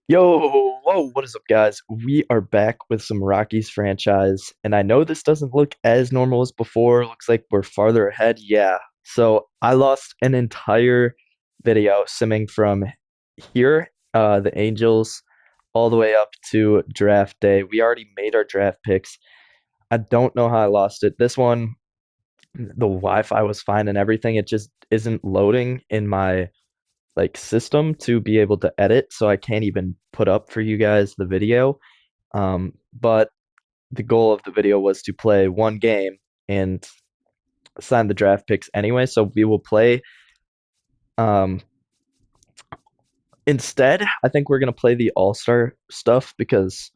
Yo, whoa, what is up, guys? We are back with some Rockies franchise, and I know this doesn't look as normal as before. Looks like we're farther ahead. Yeah. So I lost an entire video simming from here, the Angels, all the way up to draft day. We already made our draft picks. I don't know how I lost it. This one, the Wi-Fi was fine and everything. It just isn't loading in my system to be able to edit, so I can't even put up for you guys the video. But the goal of the video was to play one game and assign the draft picks anyway. So we will play. Um, Instead, I think we're gonna play the All-Star stuff because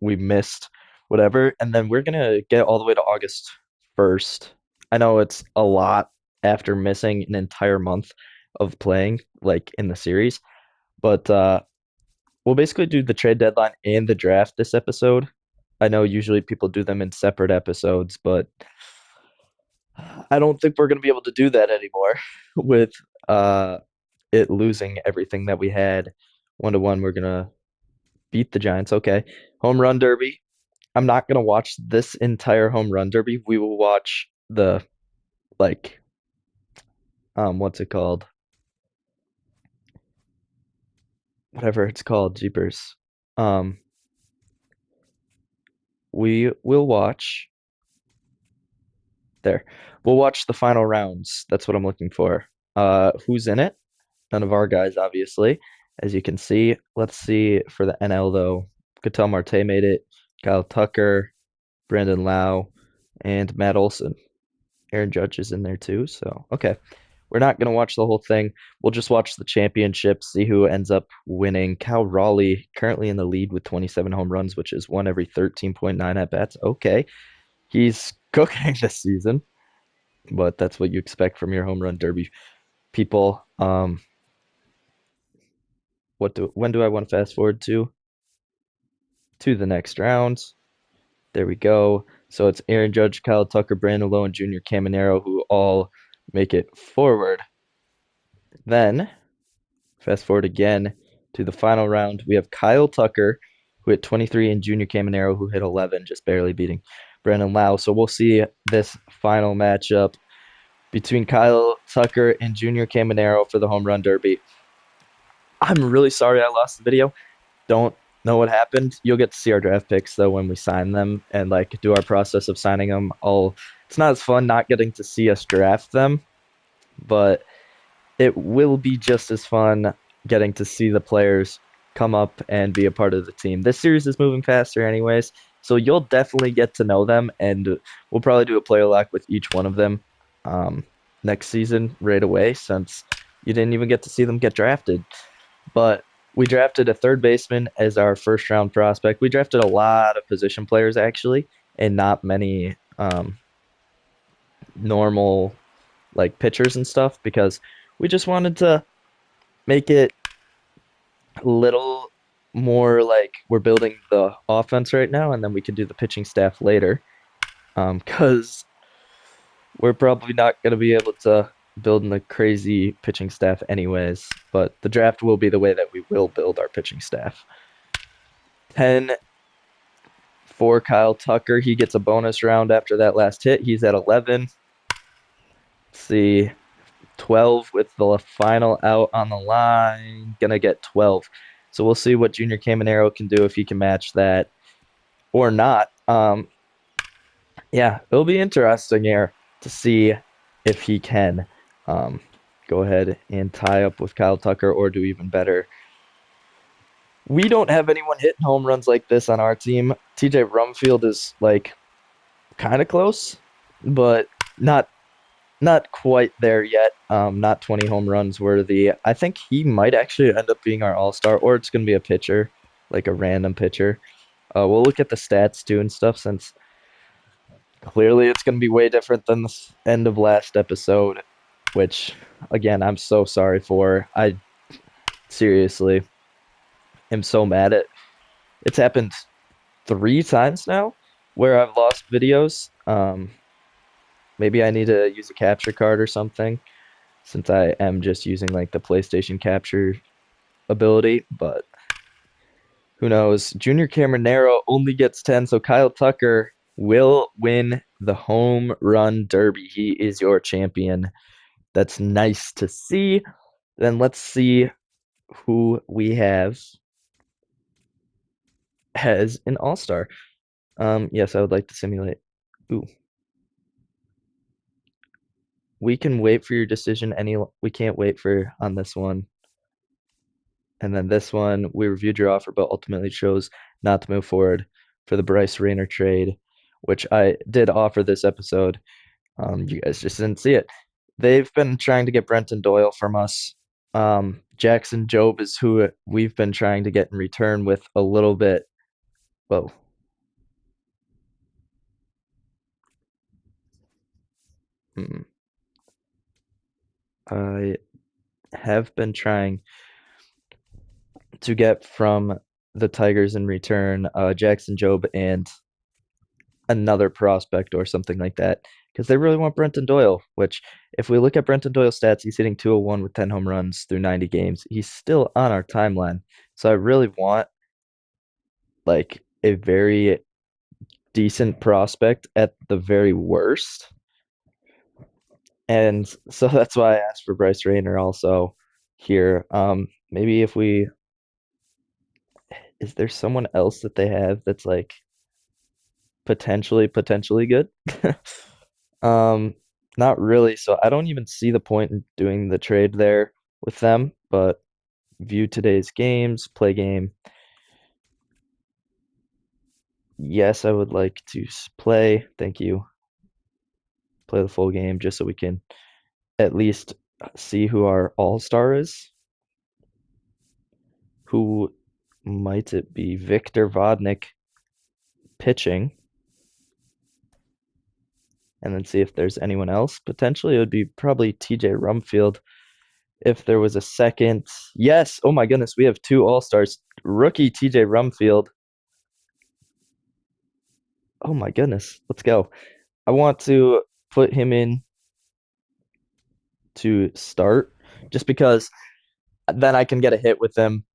we missed whatever, and then we're gonna get all the way to August 1st. I know it's a lot after missing an entire month of playing in the series, but we'll basically do the trade deadline and the draft this episode. I know usually people do them in separate episodes, but I don't think we're going to be able to do that anymore with uh, it losing everything that we had. 1-1, we're going to beat the Giants. Okay. Home run derby. I'm not going to watch this entire home run derby. We will watch the, like, what's it called? Whatever it's called, Jeepers. Um, we will watch There. We'll watch the final rounds. That's what I'm looking for. Who's in it? None of our guys, obviously. As you can see. Let's see for the NL though. Ketel Marte made it. Kyle Tucker, Brandon Lau, and Matt Olson. Aaron Judge is in there too. So okay. We're not gonna watch the whole thing. We'll just watch the championship, see who ends up winning. Cal Raleigh currently in the lead with 27 home runs, which is one every 13.9 at bats. Okay. He's cooking this season, but that's what you expect from your home run derby people. When do I want to fast forward to the next round? There we go. So it's Aaron Judge, Kyle Tucker, Brandon Lowe, and Junior Caminero who all make it forward. Then fast forward again to the final round. We have Kyle Tucker who hit 23 and Junior Caminero who hit 11, just barely beating Brandon Lau. So we'll see this final matchup between Kyle Tucker and Junior Caminero for the home run derby. I'm really sorry I lost the video. Don't know what happened. You'll get to see our draft picks though when we sign them and do our process of signing them. It's not as fun not getting to see us draft them, but it will be just as fun getting to see the players come up and be a part of the team. This series is moving faster anyways, so you'll definitely get to know them, and we'll probably do a player lock with each one of them um, next season right away since you didn't even get to see them get drafted. But we drafted a third baseman as our first round prospect. We drafted a lot of position players actually, and not many normal pitchers and stuff because we just wanted to make it a little more like we're building the offense right now, and then we can do the pitching staff later. Because we're probably not going to be able to build in a crazy pitching staff anyways. But the draft will be the way that we will build our pitching staff. 10 for Kyle Tucker. He gets a bonus round after that last hit. He's at 11. Let's see. 12 with the final out on the line. Gonna get 12. So we'll see what Junior Caminero can do if he can match that or not. Yeah, it'll be interesting here to see if he can go ahead and tie up with Kyle Tucker or do even better. We don't have anyone hitting home runs like this on our team. TJ Rumfield is kind of close, but not quite there yet. Not 20 home runs worthy. I think he might actually end up being our all-star, or it's going to be a pitcher, like a random pitcher. We'll look at the stats too and stuff since clearly it's going to be way different than the end of last episode, which, again, I'm so sorry for. I seriously am so mad at It's happened 3 times now where I've lost videos. Maybe I need to use a capture card or something since I am just using the PlayStation capture ability, but Who knows? Junior Caminero only gets 10, so Kyle Tucker will win the home run derby. He is your champion. That's nice to see. Then let's see who we have as an all-star. Yes, I would like to simulate. Ooh, we can wait for your decision we can't wait for on this one. And then this one, we reviewed your offer, but ultimately chose not to move forward for the Bryce Rayner trade, which I did offer this episode. You guys just didn't see it. They've been trying to get Brenton Doyle from us. Jackson Jobe is who we've been trying to get in return with a little bit. Whoa. Hmm. I have been trying to get from the Tigers in return Jackson Jobe and another prospect or something like that because they really want Brenton Doyle, which if we look at Brenton Doyle's stats, he's hitting 201 with 10 home runs through 90 games. He's still on our timeline. So I really want like a very decent prospect at the very worst. And so that's why I asked for Bryce Rayner also here. Maybe if we is there someone else that they have that's like potentially good? Um, Not really. So I don't even see the point in doing the trade there with them, but view today's games, play game. Yes, I would like to play. Thank you. Play the full game just so we can at least see who our all-star is. Who might it be? Victor Vodnik pitching, and then see if there's anyone else. Potentially, it would be probably TJ Rumfield if there was a second. Yes. Oh my goodness, we have two all-stars. Rookie TJ Rumfield. Oh my goodness. Let's go. I want to put him in to start just because then I can get a hit with him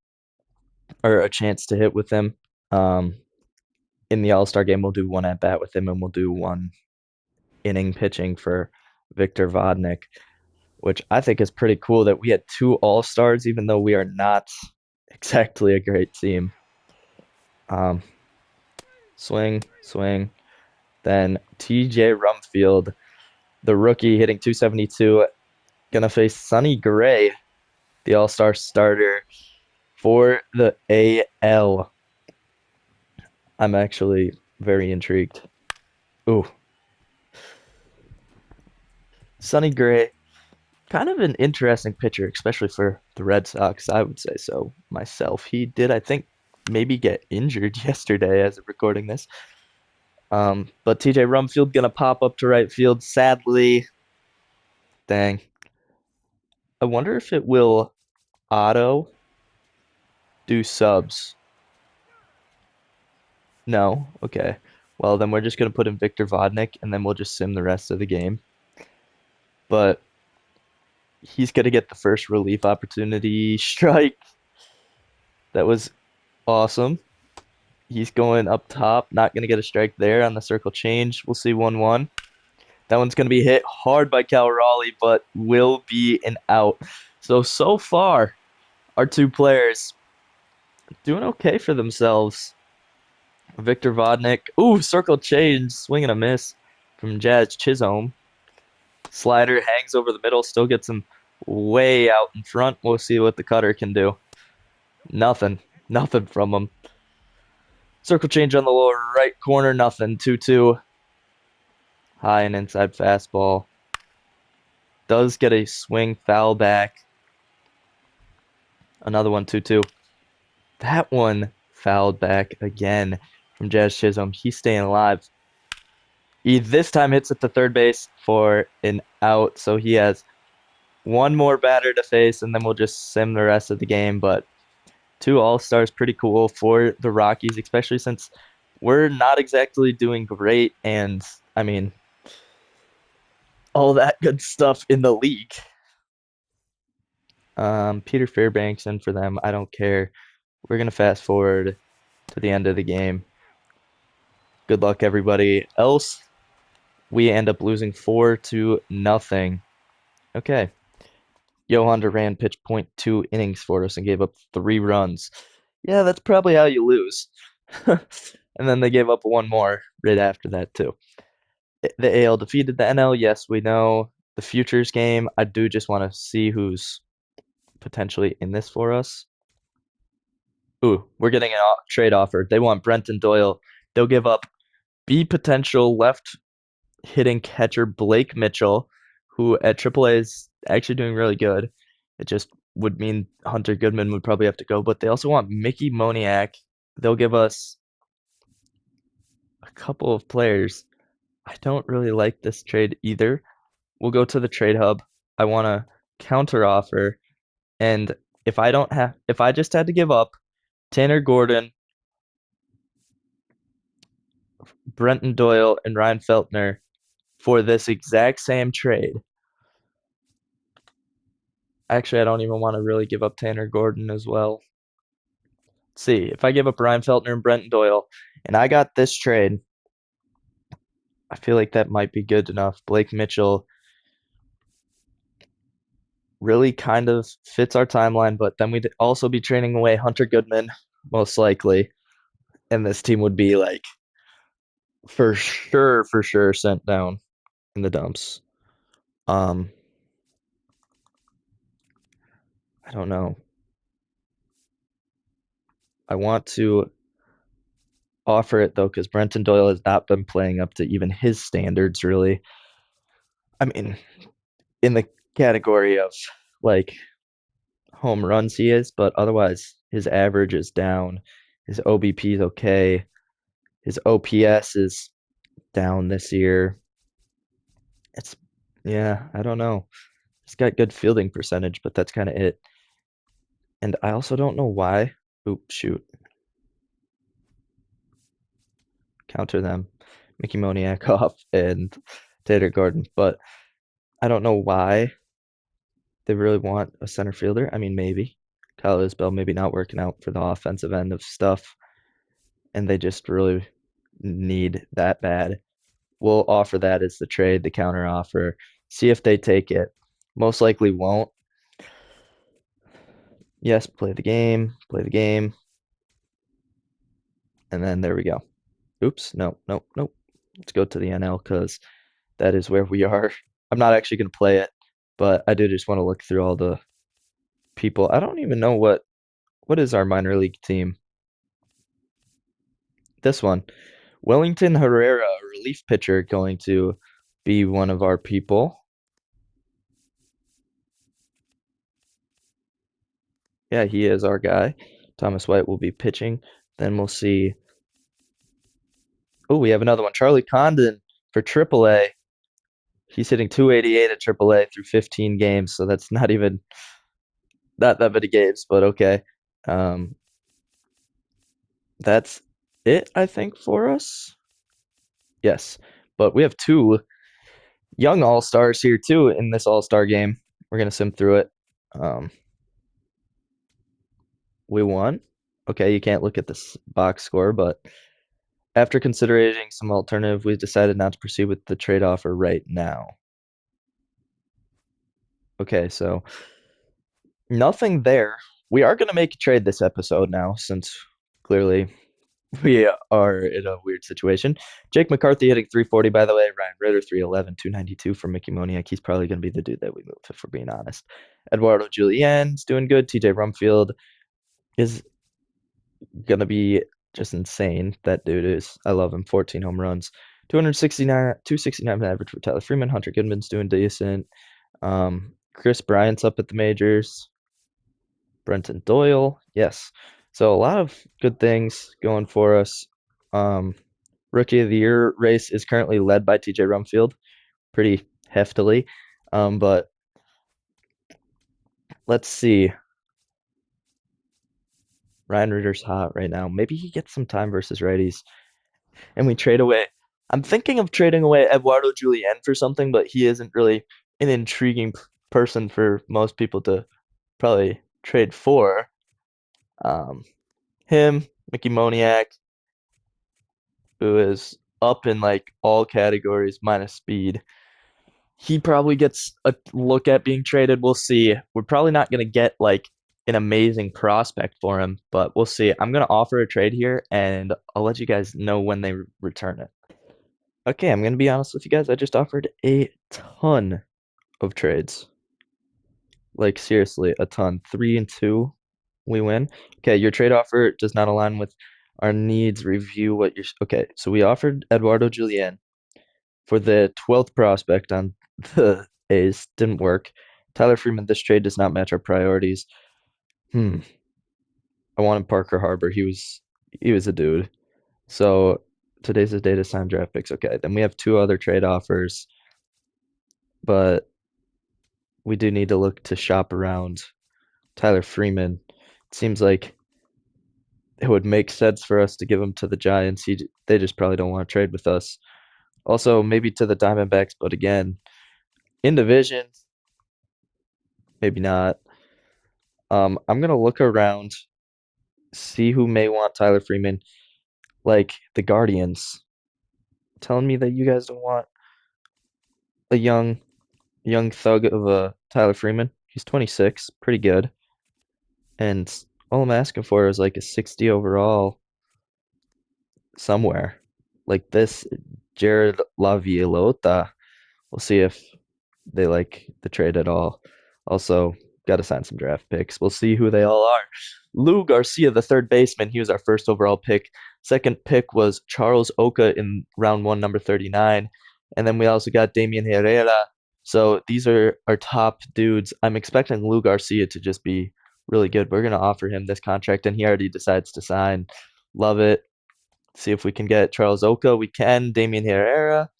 or a chance to hit with him. Um, in the All-Star game, we'll do one at bat with him and we'll do one inning pitching for Victor Vodnik, which I think is pretty cool that we had two All-Stars, even though we are not exactly a great team. Um, swing, swing. Then TJ Rumfield, the rookie, hitting 272, gonna face Sonny Gray, the All-Star starter for the AL. I'm actually very intrigued. Ooh, Sonny Gray, kind of an interesting pitcher, especially for the Red Sox. I would say so myself. He did, I think, maybe get injured yesterday as of recording this. But TJ Rumfield gonna pop up to right field. Sadly, dang. I wonder if it will auto do subs. No, okay. Well, then we're just gonna put in Victor Vodnik, and then we'll just sim the rest of the game. But he's gonna get the first relief opportunity strike. That was awesome. He's going up top, not gonna get a strike there on the circle change. We'll see 1-1. That one's gonna be hit hard by Cal Raleigh, but will be an out. So far, our two players doing okay for themselves. Victor Vodnik. Ooh, circle change, swing and a miss from Jazz Chisholm. Slider hangs over the middle, still gets him way out in front. We'll see what the cutter can do. Nothing. Nothing from him. Circle change on the lower right corner. Nothing. 2-2. High and inside fastball. Does get a swing foul back. Another one. 2-2. That one fouled back again from Jazz Chisholm. He's staying alive. He this time hits at the third base for an out. So he has one more batter to face, and then we'll just sim the rest of the game. But two All-Stars, pretty cool for the Rockies, especially since we're not exactly doing great. And I mean, all that good stuff in the league. Peter Fairbanks in for them. I don't care. We're gonna fast forward. to the end of the game. Good luck, everybody else. We end up losing 4-0. Okay. Johan Duran pitched point 0.2 innings for us and gave up 3 runs. Yeah, that's probably how you lose. And then they gave up one more right after that, too. The AL defeated the NL. Yes, we know. The futures game, I do just want to see who's potentially in this for us. Ooh, we're getting a trade offer. They want Brenton Doyle. They'll give up B potential left hitting catcher Blake Mitchell, who at AAA is actually doing really good. It just would mean Hunter Goodman would probably have to go, but they also want Mickey Moniak. They'll give us a couple of players. I don't really like this trade either. We'll go to the trade hub. I want to counter offer, and if I just had to give up Tanner Gordon, Brenton Doyle, and Ryan Feltner for this exact same trade. Actually, I don't even want to really give up Tanner Gordon as well. Let's see, if I give up Ryan Feltner and Brenton Doyle, and I got this trade, I feel like that might be good enough. Blake Mitchell really kind of fits our timeline, but then we'd also be trading away Hunter Goodman, most likely, and this team would be like for sure sent down in the dumps. Um, I don't know. I want to offer it though, because Brenton Doyle has not been playing up to even his standards, really. I mean, in the category of like home runs, he is, but otherwise, his average is down. His OBP is okay. His OPS is down this year. It's, yeah, I don't know. He's got good fielding percentage, but that's kind of it. And I also don't know why. Oop, shoot. Counter them. Mickey Moniak off and Tater Gordon. But I don't know why they really want a center fielder. I mean, maybe. Kyle Isbell maybe not working out for the offensive end of stuff, and they just really need that bad. We'll offer that as the trade, the counter offer. See if they take it. Most likely won't. Yes, play the game, play the game. And then there we go. Oops, no, no, nope. Let's go to the NL because that is where we are. I'm not actually going to play it, but I do just want to look through all the people. I don't even know what is our minor league team. This one. Wellington Herrera, a relief pitcher, going to be one of our people. Yeah, he is our guy. Thomas White will be pitching. Then we'll see. Oh, we have another one. Charlie Condon for AAA. He's hitting 288 at AAA through 15 games, so that's not even not that many games, but okay. Um, that's it, I think, for us. Yes, but we have two young all-stars here too in this all-star game. We're gonna sim through it. Um, we won. Okay, you can't look at this box score, but after considering some alternative, we decided not to proceed with the trade offer right now. Okay, so nothing there. We are going to make a trade this episode now, since clearly we are in a weird situation. Jake McCarthy hitting 340, by the way. Ryan Ritter, 311, 292 for Mickey Moniak. He's probably going to be the dude that we move, if we're being honest. Eduardo Julien's doing good. TJ Rumfield is going to be just insane. That dude is. I love him. 14 home runs. 269 average for Tyler Freeman. Hunter Goodman's doing decent. Chris Bryant's up at the majors. Brenton Doyle, yes. So a lot of good things going for us. Rookie of the Year race is currently led by TJ Rumfield pretty heftily. But let's see. Ryan Ritter's hot right now. Maybe he gets some time versus righties. And we trade away. I'm thinking of trading away Eduardo Julien for something, but he isn't really an intriguing person for most people to probably trade for. Um, him, Mickey Moniak, who is up in like all categories minus speed. He probably gets a look at being traded. We'll see. We're probably not going to get like an amazing prospect for him, but we'll see. I'm going to offer a trade here and I'll let you guys know when they return it. Okay, I'm going to be honest with you guys. I just offered a ton of trades. Like seriously, a ton. 3-2, we win. Okay, your trade offer does not align with our needs. Review what you're. Okay, so we offered Eduardo Julian for the 12th prospect on the A's. Didn't work. Tyler Freeman, this trade does not match our priorities. Hmm. I wanted Parker Harbor. He was a dude. So today's the day to sign draft picks. Okay, then we have two other trade offers, but we do need to look to shop around Tyler Freeman. It seems like it would make sense for us to give him to the Giants. They just probably don't want to trade with us. Also, maybe to the Diamondbacks, but again, in division, maybe not. I'm gonna look around, see who may want Tyler Freeman, like the Guardians, telling me that you guys don't want a young thug of a Tyler Freeman. He's 26, pretty good, and all I'm asking for is like a 60 overall somewhere, like this Jared Laviolota. We'll see if they like the trade at all. Also, got to sign some draft picks. We'll see who they all are. Lou Garcia, the third baseman, he was our first overall pick. Second pick was Charles Oka in round one, number 39. And then we also got Damian Herrera. So these are our top dudes. I'm expecting Lou Garcia to just be really good. We're going to offer him this contract, and he already decides to sign. Love it. See if we can get Charles Oka. We can. Damian Herrera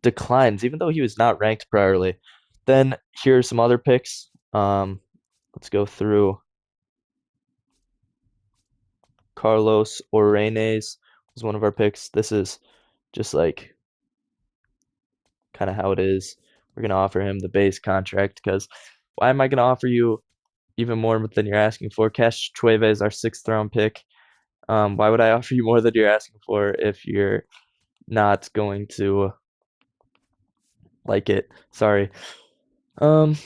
declines, even though he was not ranked priorly. Then here are some other picks. Let's go through. Carlos Orenes was one of our picks. This is just like kind of how it is. We're gonna offer him the base contract because why am I gonna offer you even more than you're asking for? Cash Chueve is our sixth round pick. Why would I offer you more than you're asking for if you're not going to like it? Sorry. Um,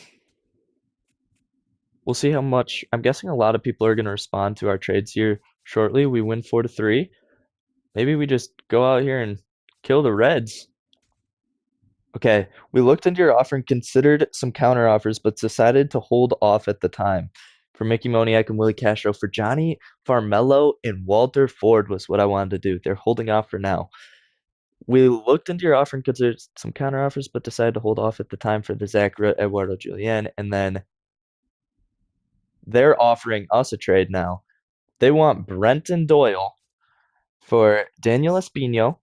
we'll see how much. I'm guessing a lot of people are going to respond to our trades here shortly. We win 4-3. Maybe we just go out here and kill the Reds. Okay, we looked into your offer and considered some counter offers, but decided to hold off at the time. For Mickey Moniak and Willie Castro, for Johnny Farmello and Walter Ford was what I wanted to do. They're holding off for now. We looked into your offer and considered some counter offers, but decided to hold off at the time for the Zach Eduardo Julian, and then they're offering us a trade now. They want Brenton Doyle for Daniel Espino,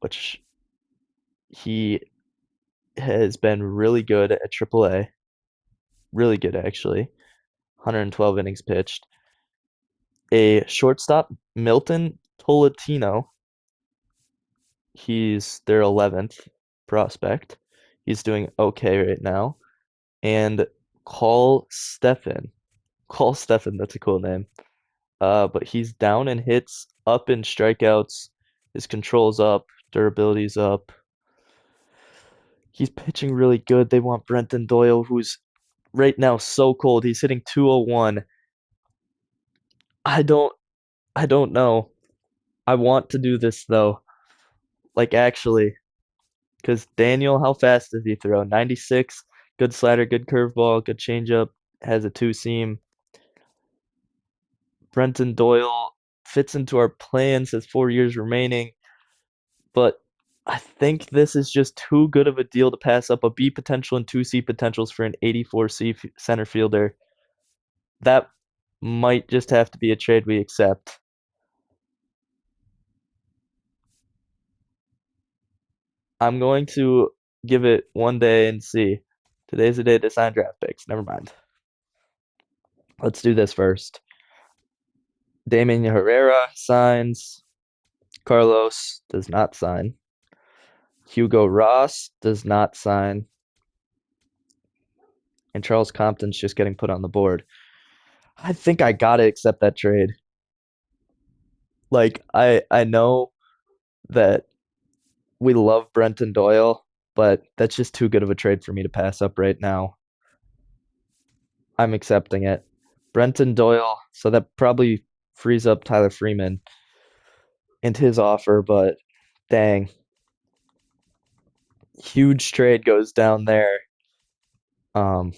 which he has been really good at AAA. Really good, actually. 112 innings pitched. A shortstop, Milton Tolentino. He's their 11th prospect. He's doing okay right now. And Call Stephan. Call Stephan, that's a cool name. But he's down in hits, up in strikeouts. His control's up, durability's up. He's pitching really good. They want Brenton Doyle, who's right now so cold. He's hitting 201. I don't I don't know. I want to do this though. Like actually, because Daniel, how fast does he throw? 96. Good slider, good curveball, good changeup. Has a two seam. Brenton Doyle fits into our plans. Has 4 years remaining, but I think this is just too good of a deal to pass up. A B potential and two C potentials for an 84 center fielder. That might just have to be a trade we accept. I'm going to give it one day and see. Today's the day to sign draft picks. Never mind. Let's do this first. Damian Herrera signs. Carlos does not sign. Hugo Ross does not sign. And Charles Compton's just getting put on the board. I think I gotta accept that trade. Like I know that we love Brenton Doyle, but that's just too good of a trade for me to pass up right now. I'm accepting it. Brenton Doyle, so that probably frees up Tyler Freeman and his offer, but dang, huge trade goes down there. Um,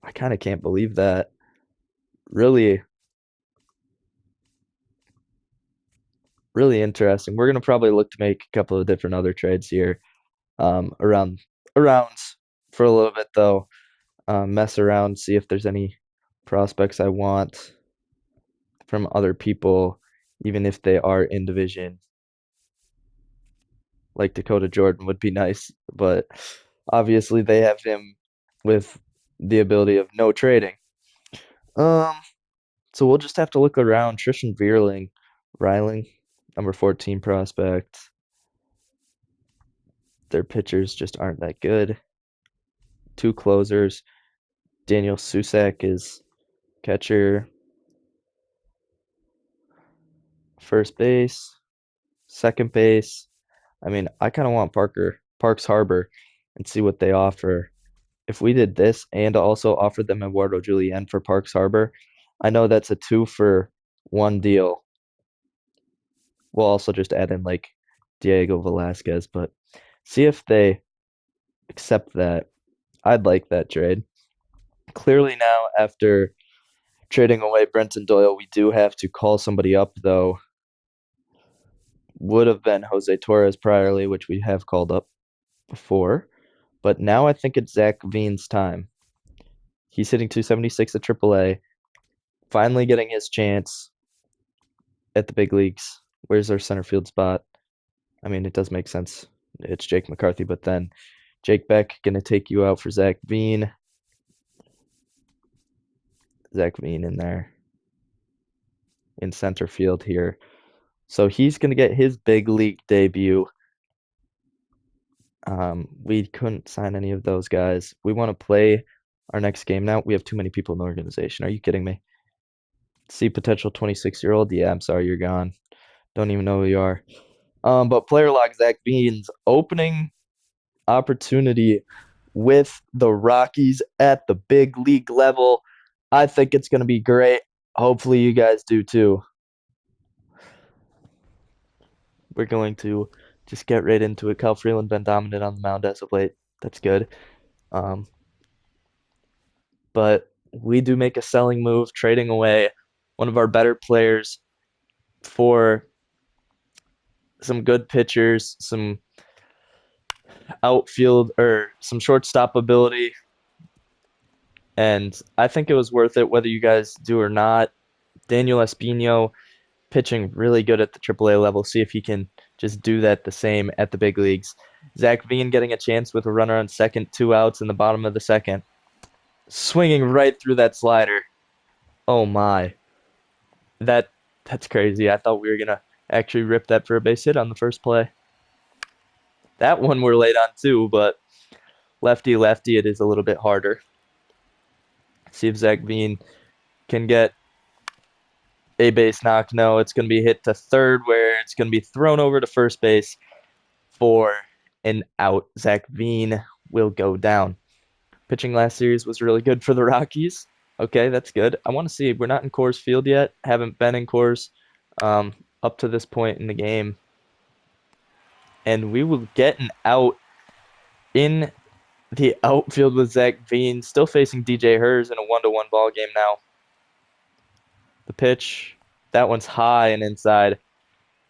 I kind of can't believe that. Really, really interesting. We're gonna probably look to make a couple of different other trades here, around for a little bit though. Mess around, see if there's any prospects I want from other people, even if they are in division. Like Dakota Jordan would be nice, but obviously they have him with the ability of no trading. Um, so we'll just have to look around. Trishan Vierling, Ryling, number 14 prospect. Their pitchers just aren't that good. Two closers. Daniel Susak is catcher, first base, second base. I mean, I kind of want Parks Harbor and see what they offer. If we did this and also offered them Eduardo Julien for Parks Harbor, I know that's a two for one deal. We'll also just add in like Diego Velasquez, but see if they accept that. I'd like that trade. Clearly now, after trading away Brenton Doyle, we do have to call somebody up though. Would have been Jose Torres priorly, which we have called up before. But now I think it's Zach Veen's time. He's hitting 276 at AAA, finally getting his chance at the big leagues. Where's our center field spot? I mean, it does make sense. It's Jake McCarthy, but then Jake Beck gonna take you out for Zach Veen. Zach Veen in there in center field here. So he's gonna get his big league debut. We couldn't sign any of those guys. We want to play our next game now. We have too many people in the organization. Are you kidding me? See potential 26-year-old? Yeah, I'm sorry, you're gone. Don't even know who you are. But player lock Zach Beans opening opportunity with the Rockies at the big league level. I think it's going to be great. Hopefully, you guys do too. We're going to just get right into it. Cal Freeland been dominant on the mound as of late. That's good. Um, but we do make a selling move, trading away one of our better players for some good pitchers, some outfield or some shortstop ability. And I think it was worth it whether you guys do or not. Daniel Espino pitching really good at the AAA level. See if he can just do that the same at the big leagues. Zach Veen getting a chance with a runner on second, 2 outs in the bottom of the second. Swinging right through that slider. Oh my. That that's crazy. I thought we were gonna actually rip that for a base hit on the first play. That one we're late on too, but lefty lefty it is a little bit harder. See if Zach Veen can get a base knock. No, it's going to be hit to third where it's going to be thrown over to first base for an out. Zach Veen will go down. Pitching last series was really good for the Rockies. Okay, that's good. I want to see. We're not in Coors Field yet. Haven't been in Coors up to this point in the game. And we will get an out in the outfield with Zach Veen. Still facing DJ Hers in a 1-1 ball game now. The pitch, that one's high and inside.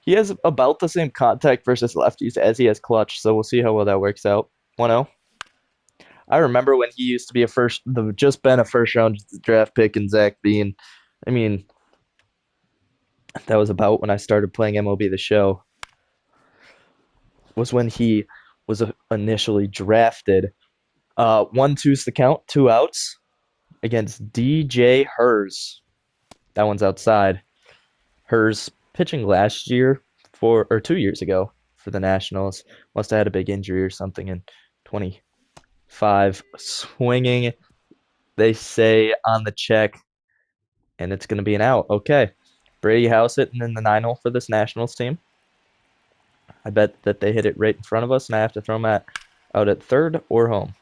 He has about the same contact versus lefties as he has clutch, so we'll see how well that works out. 1-0. I remember when he used to be just been a first round draft pick in Zach Bean. I mean, that was about when I started playing MLB The Show. Was when he was initially drafted. 1-2's the count, 2 outs against DJ Hers. That one's outside. Hers pitching last year or 2 years ago for the Nationals. Must have had a big injury or something in 25. Swinging, they say on the check, and it's going to be an out. Okay. Brady House hitting in the 9 hole for this Nationals team. I bet that they hit it right in front of us, and I have to throw them out at third or home.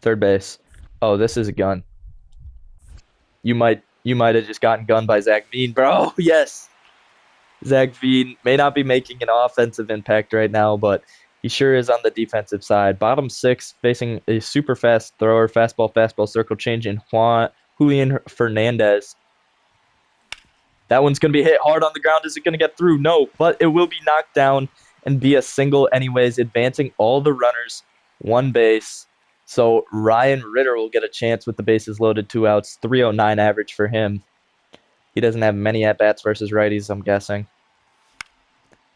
Third base. Oh, this is a gun. You might have just gotten gunned by Zach Veen, bro. Yes. Zach Veen may not be making an offensive impact right now, but he sure is on the defensive side. Bottom six, facing a super fast thrower, fastball, circle change in Julian Fernandez. That one's going to be hit hard on the ground. Is it going to get through? No, but it will be knocked down and be a single anyways, advancing all the runners one base. So Ryan Ritter will get a chance with the bases loaded, 2 outs, 309 average for him. He doesn't have many at-bats versus righties, I'm guessing.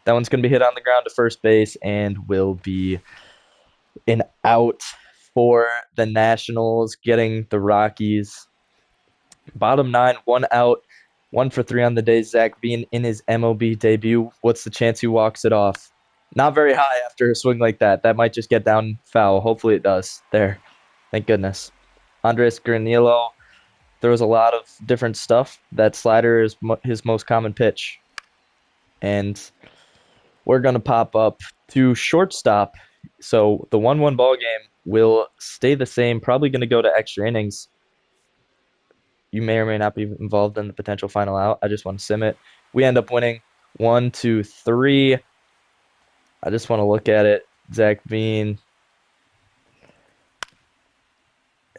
That one's going to be hit on the ground to first base and will be an out for the Nationals, getting the Rockies. Bottom nine, 1 out, 1 for 3 on the day. Zach Veen in his MLB debut. What's the chance he walks it off? Not very high after a swing like that. That might just get down foul. Hopefully it does. There. Thank goodness. Andres Granillo. There was a lot of different stuff. That slider is his most common pitch. And we're going to pop up to shortstop. So the 1-1 ball game will stay the same. Probably going to go to extra innings. You may or may not be involved in the potential final out. I just want to sim it. We end up winning 1, 2, 3. I just want to look at it. Zach Veen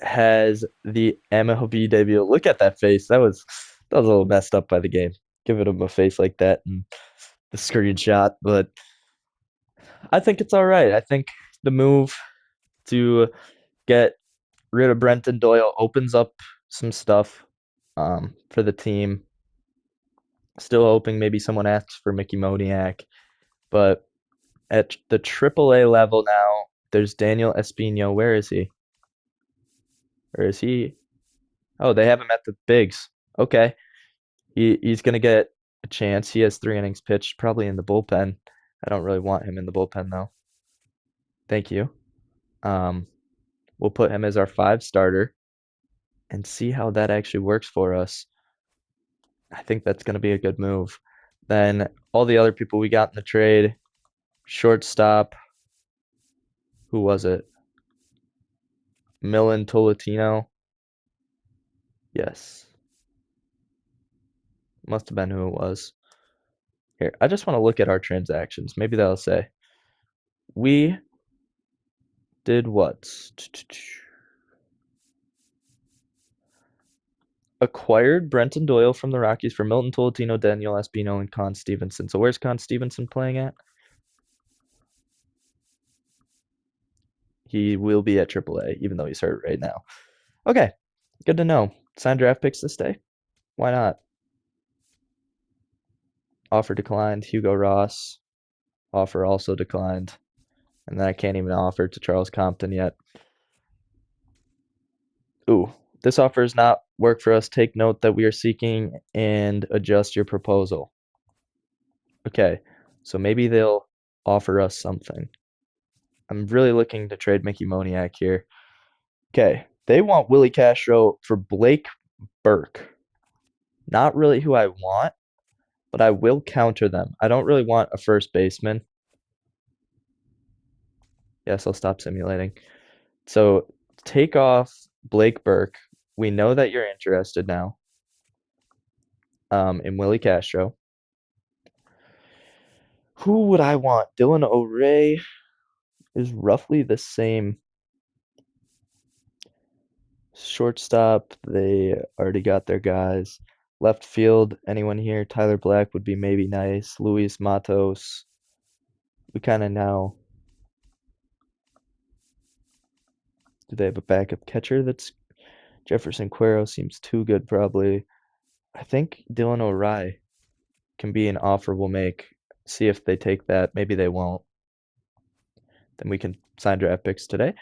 has the MLB debut. Look at that face. That was a little messed up by the game. Giving him a face like that and the screenshot, but I think it's all right. I think the move to get rid of Brenton Doyle opens up some stuff for the team. Still hoping maybe someone asks for Mickey Moniak, but at the AAA level now, there's Daniel Espino. Where is he? Or is he? Oh, they have him at the bigs. Okay. He's gonna get a chance. He has 3 innings pitched, probably in the bullpen. I don't really want him in the bullpen though. Thank you. Um, we'll put him as our 5 starter and see how that actually works for us. I think that's gonna be a good move. Then all the other people we got in the trade, shortstop. Who was it? Millen Tolentino. Yes. Must have been who it was. Here, I just want to look at our transactions. Maybe that'll say. We did what? Acquired Brenton Doyle from the Rockies for Milton Tolentino, Daniel Espino, and Con Stevenson. So where's Con Stevenson playing at? He will be at AAA, even though he's hurt right now. Okay, good to know. Sign draft picks this day. Why not? Offer declined. Hugo Ross. Offer also declined. And then I can't even offer to Charles Compton yet. Ooh, this offer does not work for us. Take note that we are seeking and adjust your proposal. Okay, so maybe they'll offer us something. I'm really looking to trade Mickey Moniak here. Okay, they want Willie Castro for Blake Burke. Not really who I want, but I will counter them. I don't really want a first baseman. Yes, I'll stop simulating. So take off Blake Burke. We know that you're interested now in Willie Castro. Who would I want? Dylan O'Ray is roughly the same. Shortstop, they already got their guys. Left field, anyone here? Tyler Black would be maybe nice. Luis Matos. We kind of know. Do they have a backup catcher that's Jefferson Cuero seems too good probably. I think Dylan O'Ray can be an offer we'll make. See if they take that. Maybe they won't. Then we can sign draft picks today.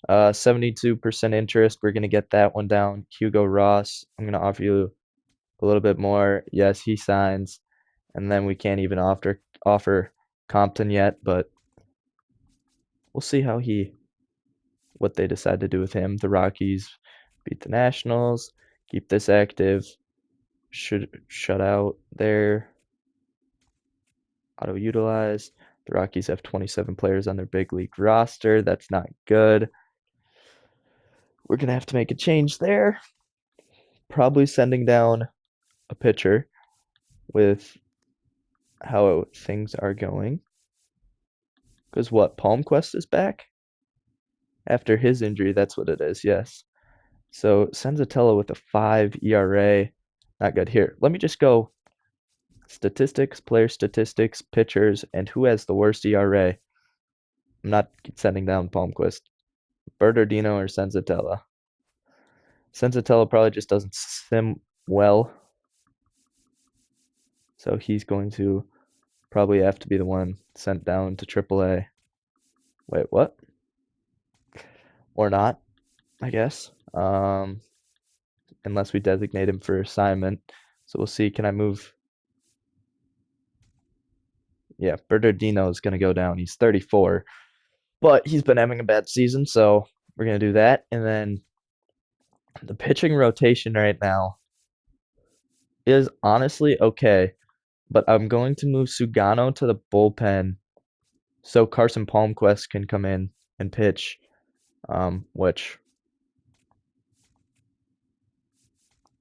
72% interest. We're going to get that one down. Hugo Ross, I'm going to offer you a little bit more. Yes, he signs. And then we can't even offer Compton yet, but we'll see what they decide to do with him. The Rockies beat the Nationals, keep this active. should shut out there. Auto utilize. The Rockies have 27 players on their big league roster. That's not good. We're going to have to make a change there. Probably sending down a pitcher with how things are going. Because what? Palmquist is back? After his injury, that's what it is, yes. So Senzatella with a 5 ERA. Not good. Here, let me just go statistics, player statistics, pitchers, and who has the worst ERA. I'm not sending down Palmquist. Bernardino or Senzatella. Senzatella probably just doesn't sim well. So he's going to probably have to be the one sent down to AAA. Wait, what? Or not, I guess. Unless we designate him for assignment. So we'll see. Can I move? Yeah, Bernardino is going to go down. He's 34, but he's been having a bad season, so we're going to do that. And then the pitching rotation right now is honestly okay, but I'm going to move Sugano to the bullpen so Carson Palmquist can come in and pitch, which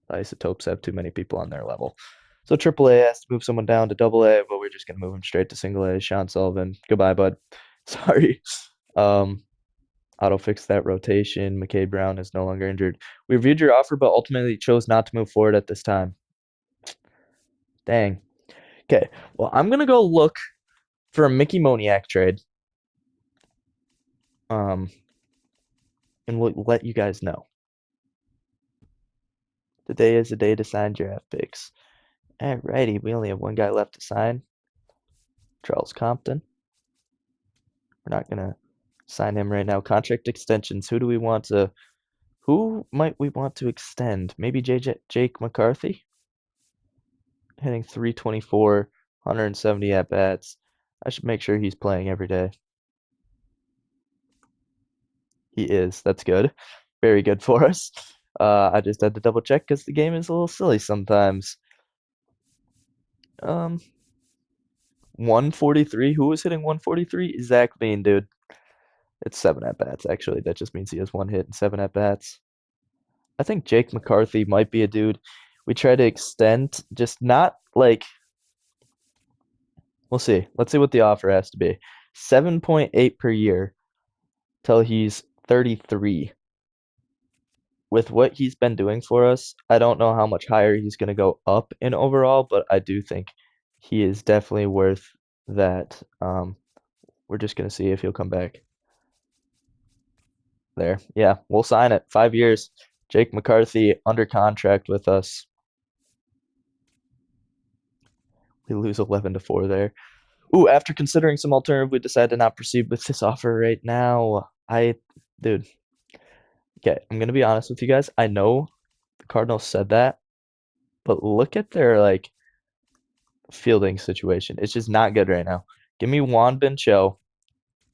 Isotopes have too many people on their level. So AAA has to move someone down to AA, but we're just gonna move him straight to single A. Sean Sullivan, goodbye, bud. Sorry. Um, Auto fix that rotation. McKay Brown is no longer injured. We reviewed your offer, but ultimately chose not to move forward at this time. Dang. Okay. Well, I'm gonna go look for a Mickey Moniak trade. And we'll let you guys know. Today is the day to sign draft picks. Alrighty, we only have one guy left to sign. Charles Compton. We're not gonna sign him right now. Contract extensions. Who might we want to extend? Maybe Jake McCarthy? Hitting 324, 170 at bats. I should make sure he's playing every day. He is. That's good. Very good for us. I just had to double check because the game is a little silly sometimes. 143. Who was hitting 143? Zach Bean, dude. It's 7 at bats, actually. That just means he has 1 hit and 7 at bats. I think Jake McCarthy might be a dude we try to extend, just not like we'll see. Let's see what the offer has to be. 7.8 per year till he's 33. With what he's been doing for us, I don't know how much higher he's going to go up in overall, but I do think he is definitely worth that. We're just going to see if he'll come back. There. Yeah, we'll sign it. 5 years. Jake McCarthy under contract with us. We lose 11-4 there. Ooh, after considering some alternative, we decided to not proceed with this offer right now. Dude, okay, I'm gonna be honest with you guys. I know the Cardinals said that, but look at their like fielding situation. It's just not good right now. Give me Juan Bin Cho,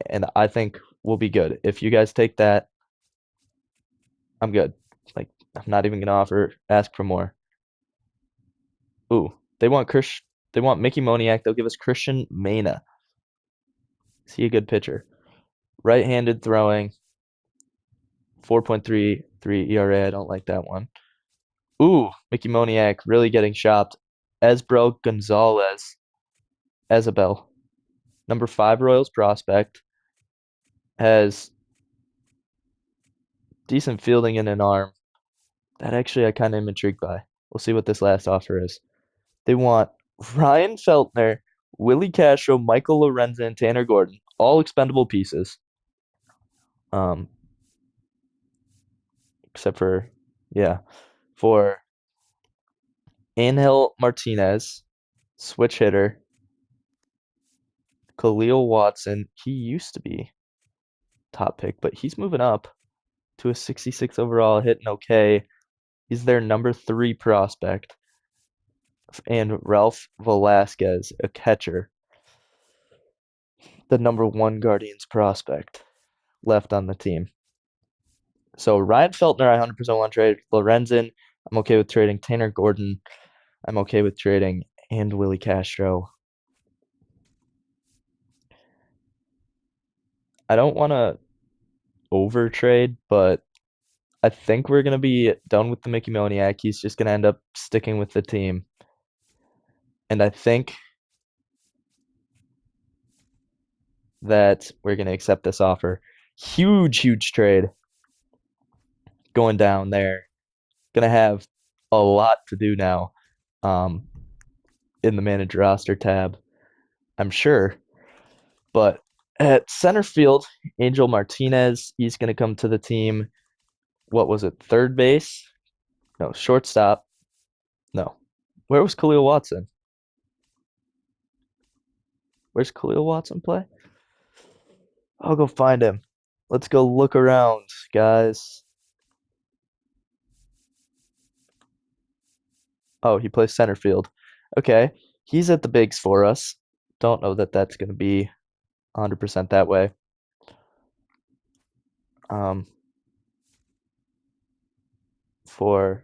and I think we'll be good. If you guys take that, I'm good. Like, I'm not even gonna ask for more. Ooh, they want Mickey Moniak. They'll give us Christian Mena. Is he a good pitcher? Right-handed throwing, 4.33 ERA. I don't like that one. Ooh, Mickey Moniak really getting shopped. Esbro Gonzalez, Isabel, number 5 Royals prospect, has decent fielding and an arm. That actually I kind of am intrigued by. We'll see what this last offer is. They want Ryan Feltner, Willie Castro, Michael Lorenzen, and Tanner Gordon, all expendable pieces. Except for, yeah, for Angel Martinez, switch hitter, Khalil Watson. He used to be top pick, but he's moving up to a 66 overall, hitting okay. He's their number 3 prospect. And Ralph Velasquez, a catcher, the number 1 Guardians prospect left on the team. So Ryan Feltner, I 100% want to trade. Lorenzen, I'm okay with trading. Tanner Gordon, I'm okay with trading and Willie Castro. I don't want to over trade, but I think we're gonna be done with the Mickey Moniak. He's just gonna end up sticking with the team, and I think that we're gonna accept this offer. Huge, huge trade going down there. Gonna have a lot to do now, um, in the manager roster tab, I'm sure. But at center field, Angel Martinez, he's gonna come to the team. What was it? Third base? No, shortstop. No. Where was Khalil Watson? Where's Khalil Watson play? I'll go find him. Let's go look around, guys. Oh, he plays center field. Okay. He's at the bigs for us. Don't know that that's going to be 100% that way. Um, for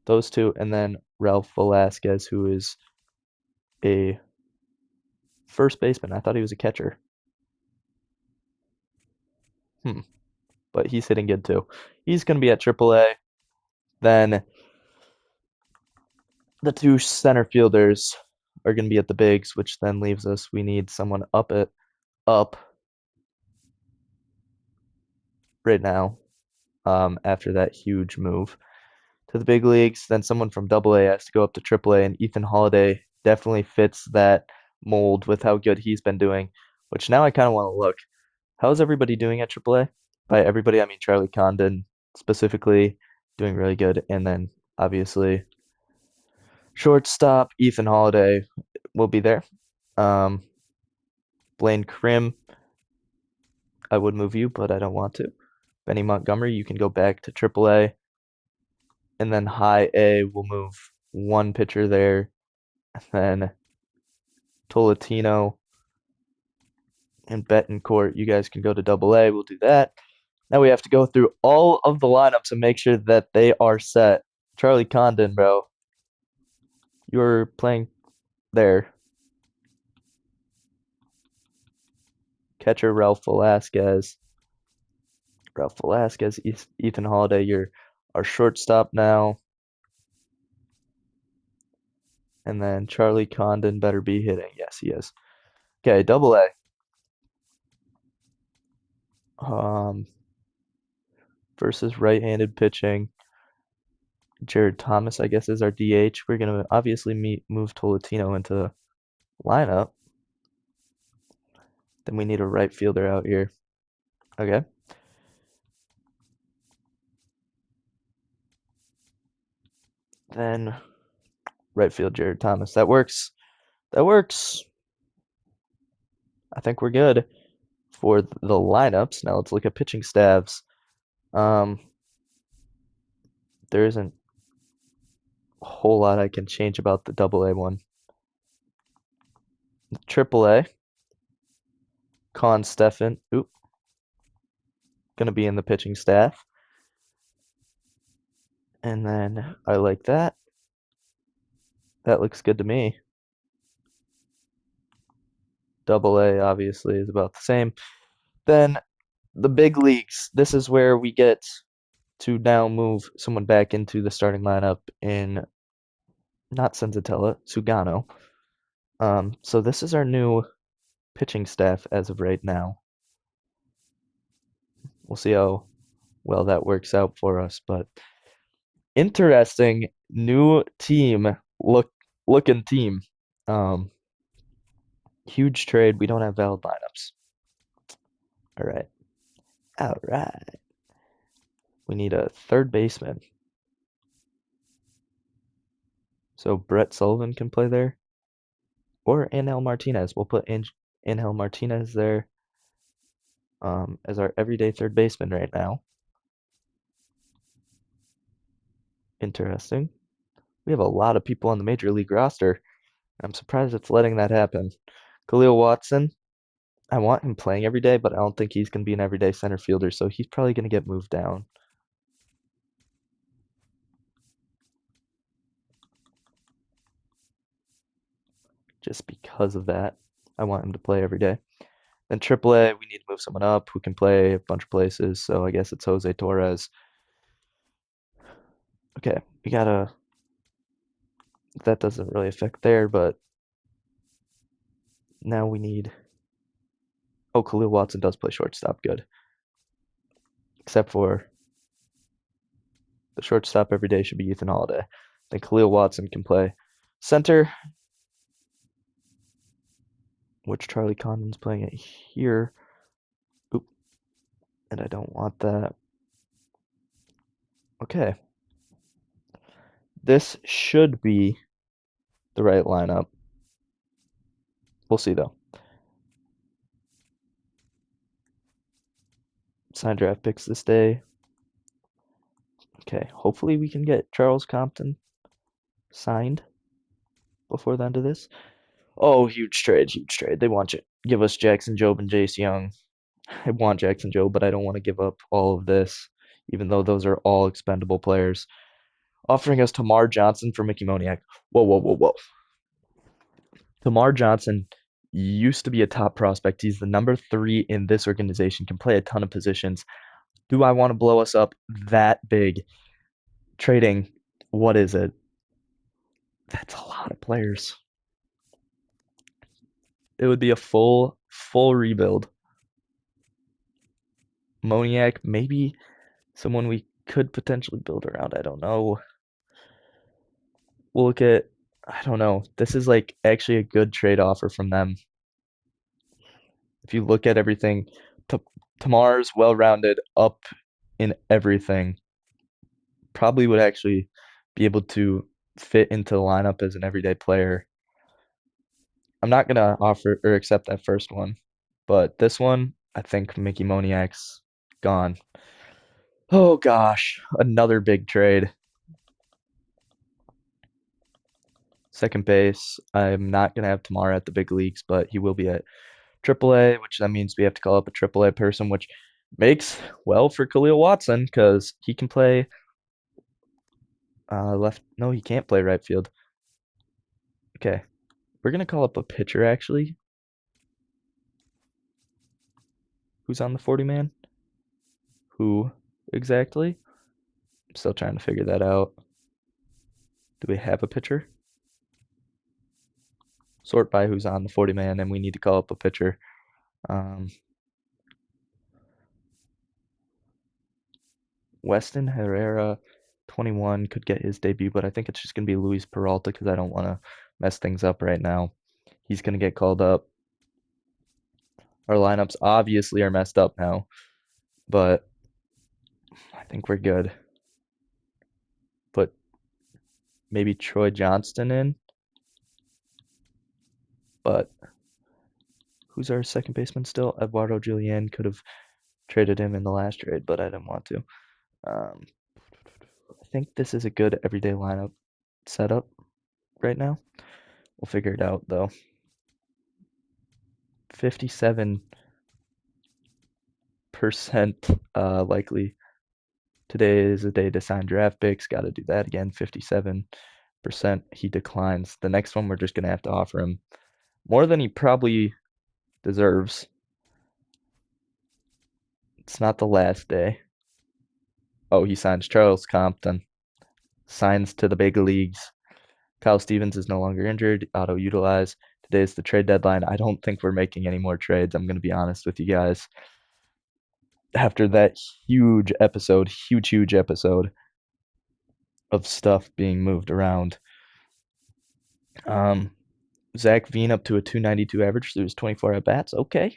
those two, and then Ralph Velasquez, who is a first baseman. I thought he was a catcher. Hmm. But he's hitting good too. He's going to be at AAA. Then the two center fielders are going to be at the bigs, which then leaves us we need someone up right now. After that huge move to the big leagues, then someone from AA has to go up to AAA, and Ethan Holiday definitely fits that mold with how good he's been doing. Which now I kind of want to look. How's everybody doing at AAA? By everybody, I mean Charlie Condon specifically doing really good, and then obviously shortstop Ethan Holiday will be there. Um, Blaine Krim, I would move you, but I don't want to. Benny Montgomery, you can go back to AAA, and then High A will move one pitcher there, and then Tolentino and Betancourt, you guys can go to AA. We'll do that. Now we have to go through all of the lineups and make sure that they are set. Charlie Condon, bro, you're playing there. Catcher Ralph Velasquez. Ralph Velasquez, Ethan Holiday, you're our shortstop now. And then Charlie Condon better be hitting. Yes, he is. Okay, AA. Um, versus right-handed pitching. Jared Thomas, I guess, is our DH. We're gonna obviously move Tolentino into lineup. Then we need a right fielder out here. Okay. Then right field Jared Thomas. That works. That works. I think we're good for the lineups. Now let's look at pitching staffs. Um, there isn't a whole lot I can change about the AA one. AAA, Con Stefan, gonna be in the pitching staff. And then I like that. That looks good to me. AA obviously is about the same. Then the big leagues. This is where we get to now move someone back into the starting lineup in not Senzatella, Sugano. So this is our new pitching staff as of right now. We'll see how well that works out for us, but interesting new team looking team. Um, huge trade. We don't have valid lineups. All right. All right. We need a third baseman. So Brett Sullivan can play there. Or Angel Martinez. We'll put Angel Martinez there as our everyday third baseman right now. Interesting. We have a lot of people on the major league roster. I'm surprised it's letting that happen. Khalil Watson, I want him playing every day, but I don't think he's going to be an everyday center fielder, so he's probably going to get moved down. just because of that. I want him to play every day. Then AAA, we need to move someone up who can play a bunch of places. So I guess it's Jose Torres. Okay, we gotta. That doesn't really affect there, but now we need. Oh, Khalil Watson does play shortstop. Good, except for the shortstop every day should be Ethan Holiday. Then Khalil Watson can play center, which Charlie Condon's playing it here. Oop, and I don't want that. Okay, this should be the right lineup. We'll see though. Sign draft picks this day. Okay, hopefully we can get Charles Compton signed before the end of this. Oh, huge trade, huge trade. They want you give us Jackson Jobe and Jace Young. I want Jackson Jobe, but I don't want to give up all of this, even though those are all expendable players. Offering us Tamar Johnson for Mickey Moniak. Whoa, whoa, whoa, whoa. Tamar Johnson used to be a top prospect. He's the number 3 in this organization, can play a ton of positions. Do I want to blow us up that big? Trading, what is it? That's a lot of players. It would be a full rebuild. Moniak, maybe someone we could potentially build around. I don't know. We'll look at, I don't know. This is like actually a good trade offer from them. If you look at everything, Tamar's well-rounded up in everything. Probably would actually be able to fit into the lineup as an everyday player. I'm not gonna offer or accept that first one, but this one, I think Mickey Moniak's gone. Oh gosh, another big trade. Second base, I'm not gonna have Tamar at the big leagues, but he will be at AAA, which that means we have to call up a AAA person, which makes well for Khalil Watson because he can play left. No, he can't play right field. Okay, we're gonna call up a pitcher actually. Who's on the 40 man? Who exactly? I'm still trying to figure that out. Do we have a pitcher? Sort by who's on the 40 man, and we need to call up a pitcher. Um, Weston Herrera, 21, could get his debut, but I think it's just going to be Luis Peralta because I don't want to mess things up right now. He's going to get called up. Our lineups obviously are messed up now, but I think we're good. Put maybe Troy Johnston in, but who's our second baseman still? Eduardo Julian. Could have traded him in the last trade, but I didn't want to. Um, I think this is a good everyday lineup setup right now. We'll figure it out though. 57% likely today is a day to sign draft picks. Got to do that again. 57% he declines. The next one we're just gonna have to offer him more than he probably deserves. It's not the last day. Oh, he signs Charles Compton. Signs to the big leagues. Kyle Stevens is no longer injured. Auto utilize. Today's the trade deadline. I don't think we're making any more trades. I'm gonna be honest with you guys. After that huge episode of stuff being moved around. Um, Zach Veen up to a 292 average through his 24 at bats. Okay.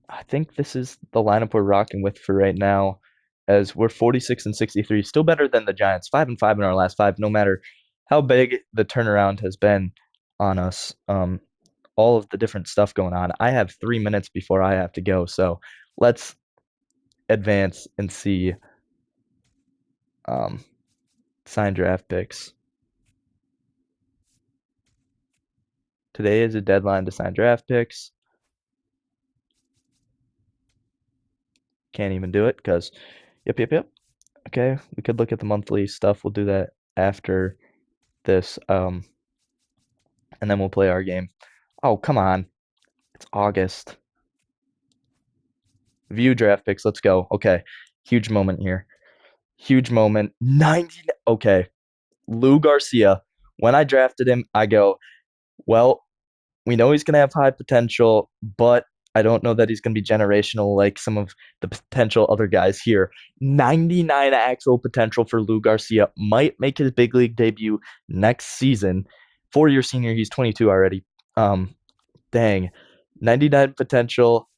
I think this is the lineup we're rocking with for right now, as we're 46 and 63, still better than the Giants, 5-5 in our last 5, no matter how big the turnaround has been on us. All of the different stuff going on. I have 3 minutes before I have to go, so let's advance and see sign draft picks. Today is a deadline to sign draft picks. Can't even do it because, yep. Okay, we could look at the monthly stuff. We'll do that after this. and then we'll play our game. Oh, come on. It's August. View draft picks. Let's go. Okay. Huge moment here. Huge moment. 90. Okay. Lou Garcia. When I drafted him, I go, well, we know he's going to have high potential, but I don't know that he's going to be generational like some of the potential other guys here. 99 actual potential for Lou Garcia. Might make his big league debut next season. 4-year senior. He's 22 already. Dang. 99 potential,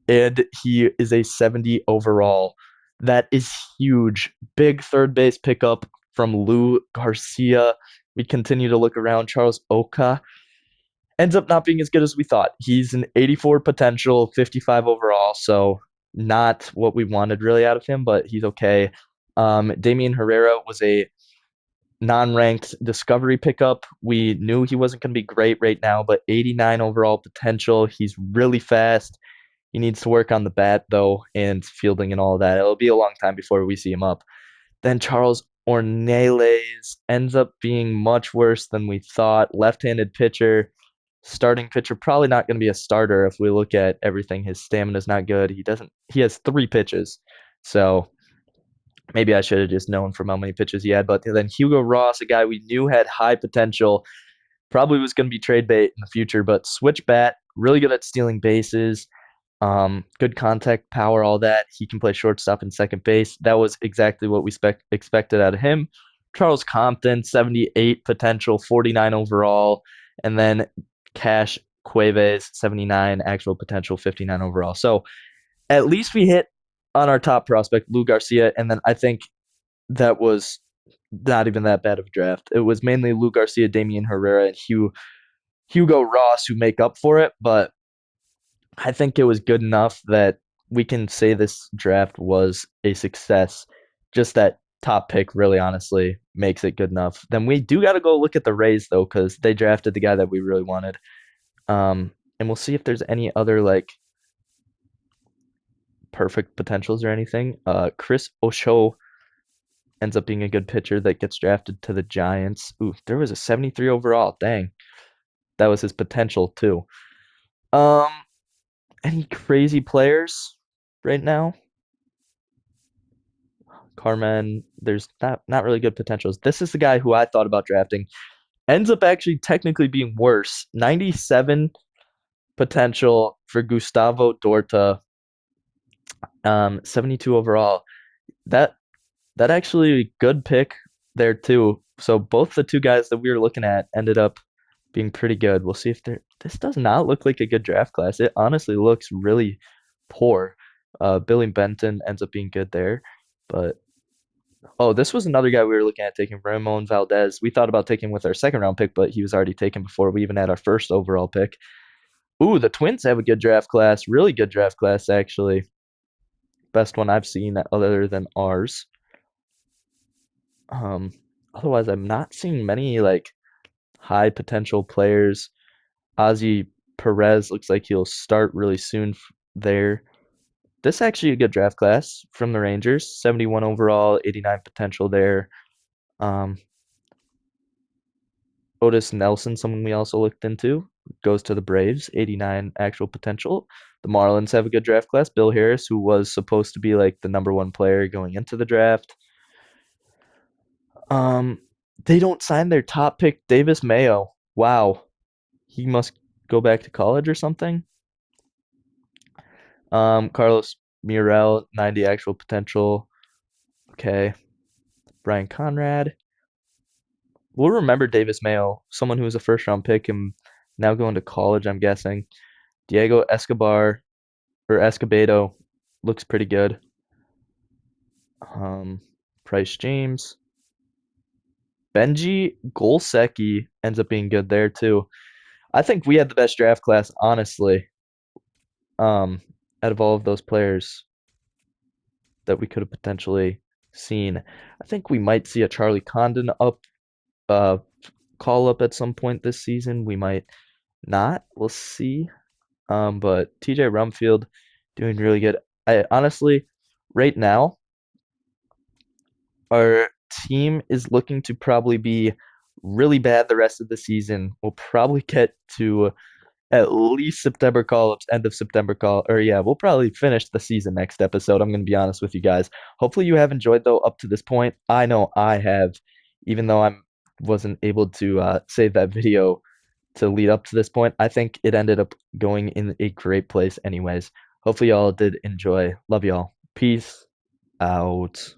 and he is a 70 overall. That is huge. Big third base pickup from Lou Garcia. We continue to look around. Charles Oka ends up not being as good as we thought. He's an 84 potential, 55 overall, so not what we wanted really out of him, but he's okay. Damian Herrera was a non-ranked discovery pickup. We knew he wasn't going to be great right now, but 89 overall potential. He's really fast. He needs to work on the bat though and fielding and all of that. It'll be a long time before we see him up. Then Charles Ornelas ends up being much worse than we thought. Left-handed pitcher, starting pitcher, probably not going to be a starter if we look at everything. His stamina's not good. He has 3 pitches. So maybe I should have just known from how many pitches he had. But then Hugo Ross, a guy we knew had high potential, probably was going to be trade bait in the future, but switch bat, really good at stealing bases. Good contact power, all that. He can play shortstop and second base. That was exactly what we expected out of him. Charles Compton, 78 potential, 49 overall. And then Cash Cuevas, 79 actual potential, 59 overall. So at least we hit on our top prospect, Lou Garcia. And then I think that was not even that bad of a draft. It was mainly Lou Garcia, Damian Herrera, and Hugo Ross who make up for it. But I think it was good enough that we can say this draft was a success. Just that top pick, really honestly, makes it good enough. Then we do got to go look at the Rays, though, because they drafted the guy that we really wanted. And we'll see if there's any other, like, perfect potentials or anything. Chris Osho ends up being a good pitcher that gets drafted to the Giants. Ooh, there was a 73 overall. Dang. That was his potential, too. Um, any crazy players right now? Carmen, there's not really good potentials. This is the guy who I thought about drafting. Ends up actually technically being worse. 97 potential for Gustavo Dorta, 72 overall. That that actually good pick there too. So both the two guys that we were looking at ended up being pretty good. We'll see if they're. This does not look like a good draft class. It honestly looks really poor. Billy Benton ends up being good there, but oh, this was another guy we were looking at taking, Ramon Valdez. We thought about taking with our second round pick, but he was already taken before we even had our first overall pick. Ooh, the Twins have a good draft class, really good draft class, actually. Best one I've seen other than ours. Um, Otherwise, I'm not seeing many like high potential players. Ozzy Perez looks like he'll start really soon there. This is actually a good draft class from the Rangers. 71 overall, 89 potential there. Um, Otis Nelson, someone we also looked into, goes to the Braves, 89 actual potential. The Marlins have a good draft class. Bill Harris, who was supposed to be like the number one player going into the draft. Um, they don't sign their top pick, Davis Mayo. Wow, he must go back to college or something. Carlos Murrell, 90 actual potential. Okay. Brian Conrad. We'll remember Davis Mayo, someone who was a first round pick and now going to college, I'm guessing. Diego Escobar or Escobedo looks pretty good. Um, Price James. Benji Golsecki ends up being good there too. I think we had the best draft class, honestly, um, out of all of those players that we could have potentially seen. I think we might see a Charlie Condon uh, call up at some point this season. We might not. We'll see. But TJ Rumfield doing really good. I honestly, right now, our team is looking to probably be really bad the rest of the season. We'll probably get to at least September call-ups, end of September call, or yeah, we'll probably finish the season next episode. I'm going to be honest with you guys. Hopefully you have enjoyed though up to this point. I know I have, even though I wasn't able to save that video to lead up to this point. I think it ended up going in a great place anyways. Hopefully y'all did enjoy. Love y'all. Peace out.